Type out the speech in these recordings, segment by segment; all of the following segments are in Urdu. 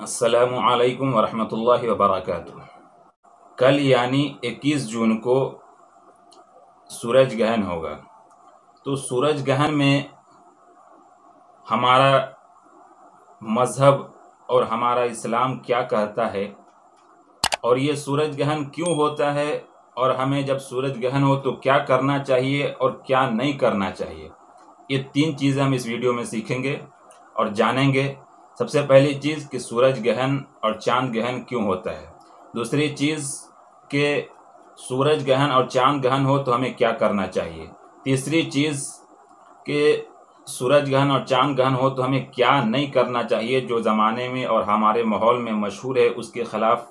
السلام علیکم ورحمۃ اللہ وبرکاتہ۔ کل یعنی 21 جون کو سورج گرہن ہوگا۔ تو سورج گرہن میں ہمارا مذہب اور ہمارا اسلام کیا کہتا ہے، اور یہ سورج گرہن کیوں ہوتا ہے، اور ہمیں جب سورج گرہن ہو تو کیا کرنا چاہیے اور کیا نہیں کرنا چاہیے، یہ 3 چیزیں ہم اس ویڈیو میں سیکھیں گے اور جانیں گے۔ سب سے پہلی چیز کہ سورج گرہن اور چاند گرہن کیوں ہوتا ہے۔ دوسری چیز کہ سورج گرہن اور چاند گرہن ہو تو ہمیں کیا کرنا چاہیے۔ تیسری چیز کہ سورج گرہن اور چاند گرہن ہو تو ہمیں کیا نہیں کرنا چاہیے، جو زمانے میں اور ہمارے ماحول میں مشہور ہے، اس کے خلاف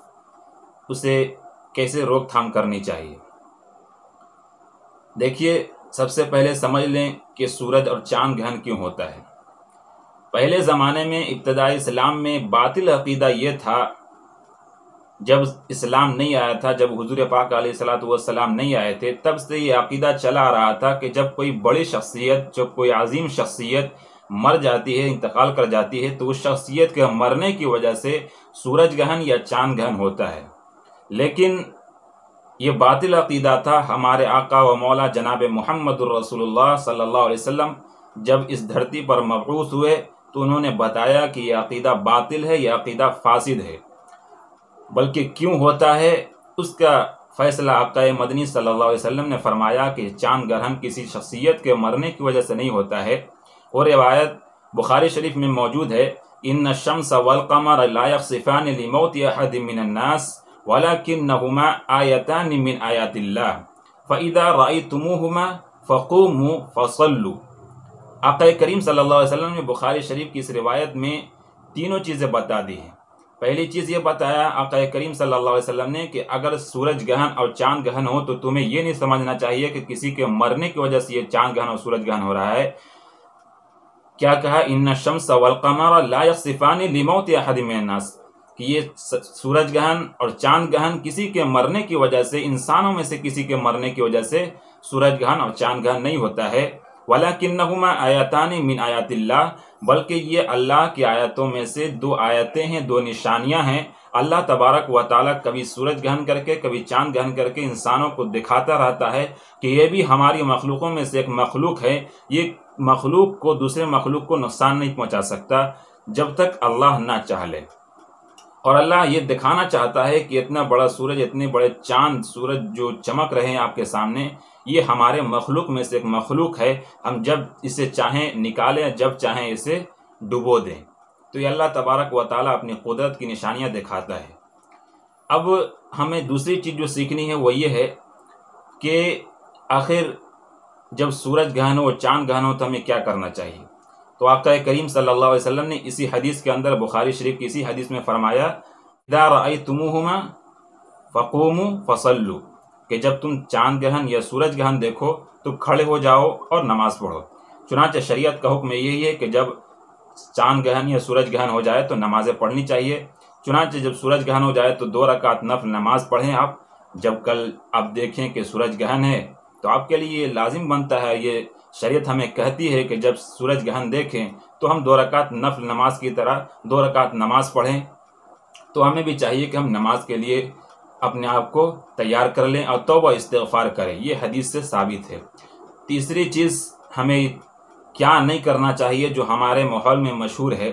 اسے کیسے روک تھام کرنی چاہیے۔ دیکھیے، سب سے پہلے سمجھ لیں کہ سورج اور چاند گرہن کیوں ہوتا ہے۔ پہلے زمانے میں ابتدائی اسلام میں باطل عقیدہ یہ تھا، جب اسلام نہیں آیا تھا، جب حضور پاک علیہ السلام نہیں آئے تھے، تب سے یہ عقیدہ چلا آ رہا تھا کہ جب کوئی بڑی شخصیت، جب کوئی عظیم شخصیت مر جاتی ہے، انتقال کر جاتی ہے، تو اس شخصیت کے مرنے کی وجہ سے سورج گرہن یا چاند گرہن ہوتا ہے۔ لیکن یہ باطل عقیدہ تھا۔ ہمارے آقا و مولا جناب محمد الرسول اللہ صلی اللہ علیہ وسلم جب اس دھرتی پر مبعوث ہوئے تو انہوں نے بتایا کہ یہ عقیدہ باطل ہے، یہ عقیدہ فاسد ہے۔ بلکہ کیوں ہوتا ہے، اس کا فیصلہ آقا مدنی صلی اللہ علیہ وسلم نے فرمایا کہ چاند گرہن کسی شخصیت کے مرنے کی وجہ سے نہیں ہوتا ہے۔ اور روایت بخاری شریف میں موجود ہے، ان الشمس والقمر لا يخسفان لموت احد من الناس ولكنهما آیتان من آیات اللہ فاذا رأیتموہما فقوموا فصلوا۔ آقا کریم صلی اللہ علیہ وسلم نے بخاری شریف کی اس روایت میں تینوں چیزیں بتا دی ہیں۔ پہلی چیز یہ بتایا آقا کریم صلی اللہ علیہ وسلم نے کہ اگر سورج گرہن اور چاند گرہن ہو تو تمہیں یہ نہیں سمجھنا چاہیے کہ کسی کے مرنے کی وجہ سے یہ چاند گرہن اور سورج گرہن ہو رہا ہے۔ کیا کہا؟ ان الشمس والقمر لا يخسفان لموت احد من الناس، کہ یہ سورج گرہن اور چاند گرہن کسی کے مرنے کی وجہ سے، انسانوں میں سے کسی کے مرنے کی وجہ سے سورج گرہن اور چاند گرہن نہیں ہوتا ہے۔ وَلَكِنَّهُمَا آیَاتَانِ مِنْ آیَاتِ اللَّهِ، بلکہ یہ اللہ کی آیتوں میں سے 2 آیتیں ہیں، 2 نشانیاں ہیں۔ اللہ تبارک و تعالیٰ کبھی سورج گرہن کر کے، کبھی چاند گرہن کر کے انسانوں کو دکھاتا رہتا ہے کہ یہ بھی ہماری مخلوقوں میں سے ایک مخلوق ہے۔ یہ مخلوق کو دوسرے مخلوق کو نقصان نہیں پہنچا سکتا جب تک اللہ نہ چاہ لے۔ اور اللہ یہ دکھانا چاہتا ہے کہ اتنا بڑا سورج، اتنے بڑے چاند سورج جو چمک رہے ہیں آپ کے سامنے، یہ ہمارے مخلوق میں سے ایک مخلوق ہے۔ ہم جب اسے چاہیں نکالیں، جب چاہیں اسے ڈبو دیں۔ تو یہ اللہ تبارک و تعالیٰ اپنی قدرت کی نشانیاں دکھاتا ہے۔ اب ہمیں دوسری چیز جو سیکھنی ہے وہ یہ ہے کہ آخر جب سورج گرہن ہو، چاند گرہن ہو تو ہمیں کیا کرنا چاہیے۔ تو آقا کریم صلی اللہ علیہ وسلم نے اسی حدیث کے اندر، بخاری شریف کی اسی حدیث میں فرمایا، اذا رأیتموہما فقوموا فصلوا، کہ جب تم چاند گرہن یا سورج گرہن دیکھو تو کھڑے ہو جاؤ اور نماز پڑھو۔ چنانچہ شریعت کا حکم یہی ہے کہ جب چاند گرہن یا سورج گرہن ہو جائے تو نمازیں پڑھنی چاہیے۔ چنانچہ جب سورج گرہن ہو جائے تو 2 رکعت نفل نماز پڑھیں آپ۔ جب کل آپ دیکھیں کہ سورج گرہن ہے تو آپ کے لیے یہ لازم بنتا ہے، یہ شریعت ہمیں کہتی ہے کہ جب سورج گرہن دیکھیں تو ہم 2 رکعت نفل نماز کی طرح 2 رکعت نماز پڑھیں۔ تو ہمیں بھی چاہیے کہ ہم نماز کے لیے اپنے آپ کو تیار کر لیں اور توبہ استغفار کریں، یہ حدیث سے ثابت ہے۔ تیسری چیز ہمیں کیا نہیں کرنا چاہیے جو ہمارے ماحول میں مشہور ہے،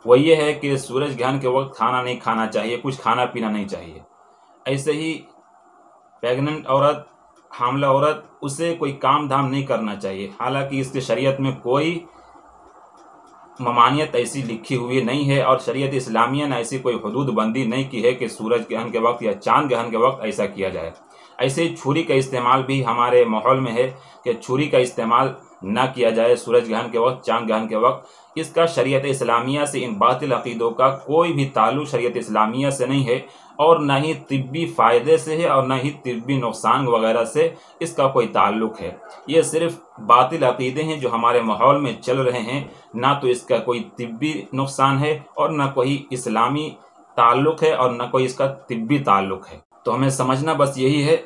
وہ یہ ہے کہ سورج گرہن کے وقت کھانا نہیں کھانا چاہیے، کچھ کھانا پینا نہیں چاہیے۔ ایسے ہی پیگننٹ عورت، حاملہ عورت، اسے کوئی کام دھام نہیں کرنا چاہیے، حالانکہ اس کے شریعت میں کوئی ممانعت ایسی لکھی ہوئی نہیں ہے، اور شریعت اسلامیہ نے ایسی کوئی حدود بندی نہیں کی ہے کہ سورج گرہن کے وقت یا چاند گرہن کے وقت ایسا کیا جائے۔ ایسے ہی چھری کا استعمال بھی ہمارے ماحول میں ہے کہ چھری کا استعمال نہ کیا جائے سورج گرہن کے وقت، چاند گرہن کے وقت۔ اس کا شریعت اسلامیہ سے، ان باطل عقیدوں کا کوئی بھی تعلق شریعت اسلامیہ سے نہیں ہے، اور نہ ہی طبی فائدے سے ہے، اور نہ ہی طبی نقصان وغیرہ سے اس کا کوئی تعلق ہے۔ یہ صرف باطل عقیدے ہیں جو ہمارے ماحول میں چل رہے ہیں، نہ تو اس کا کوئی طبی نقصان ہے اور نہ کوئی اسلامی تعلق ہے اور نہ کوئی اس کا طبی تعلق ہے۔ تو ہمیں سمجھنا بس یہی ہے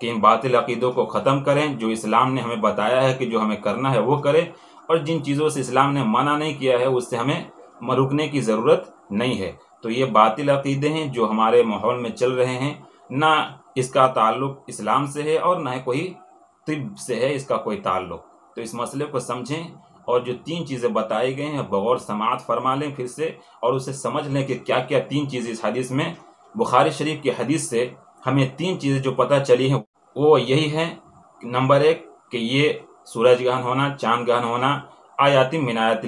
کہ ان باطل عقیدوں کو ختم کریں، جو اسلام نے ہمیں بتایا ہے کہ جو ہمیں کرنا ہے وہ کریں، اور جن چیزوں سے اسلام نے منع نہیں کیا ہے اس سے ہمیں رکنے کی ضرورت نہیں ہے۔ تو یہ باطل عقیدے ہیں جو ہمارے ماحول میں چل رہے ہیں، نہ اس کا تعلق اسلام سے ہے اور نہ کوئی طب سے ہے اس کا کوئی تعلق۔ تو اس مسئلے کو سمجھیں اور جو 3 چیزیں بتائی گئی ہیں بغور سماعت فرما لیں پھر سے، اور اسے سمجھ لیں کہ کیا کیا 3 چیزیں اس حدیث میں، بخاری شریف کی حدیث سے ہمیں 3 چیزیں جو پتہ چلی ہیں وہ یہی ہے۔ نمبر 1 کہ یہ سورج گرہن ہونا، چاند گرہن ہونا آیات من آیات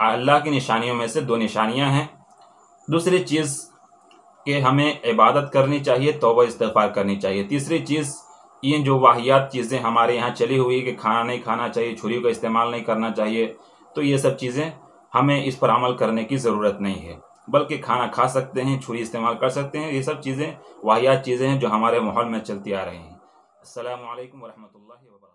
اللہ کی نشانیوں میں سے 2 نشانیاں ہیں۔ دوسری چیز کہ ہمیں عبادت کرنی چاہیے، توبہ استغفار کرنی چاہیے۔ تیسری چیز یہ جو واہیات چیزیں ہمارے یہاں چلی ہوئی کہ کھانا نہیں کھانا چاہیے، چھری کا استعمال نہیں کرنا چاہیے، تو یہ سب چیزیں ہمیں اس پر عمل کرنے کی ضرورت نہیں ہے، بلکہ کھانا کھا سکتے ہیں، چھری استعمال کر سکتے ہیں۔ یہ سب چیزیں واہیات چیزیں ہیں جو ہمارے ماحول میں چلتی آ رہی ہیں۔ السلام علیکم ورحمۃ اللہ وبرکاتہ۔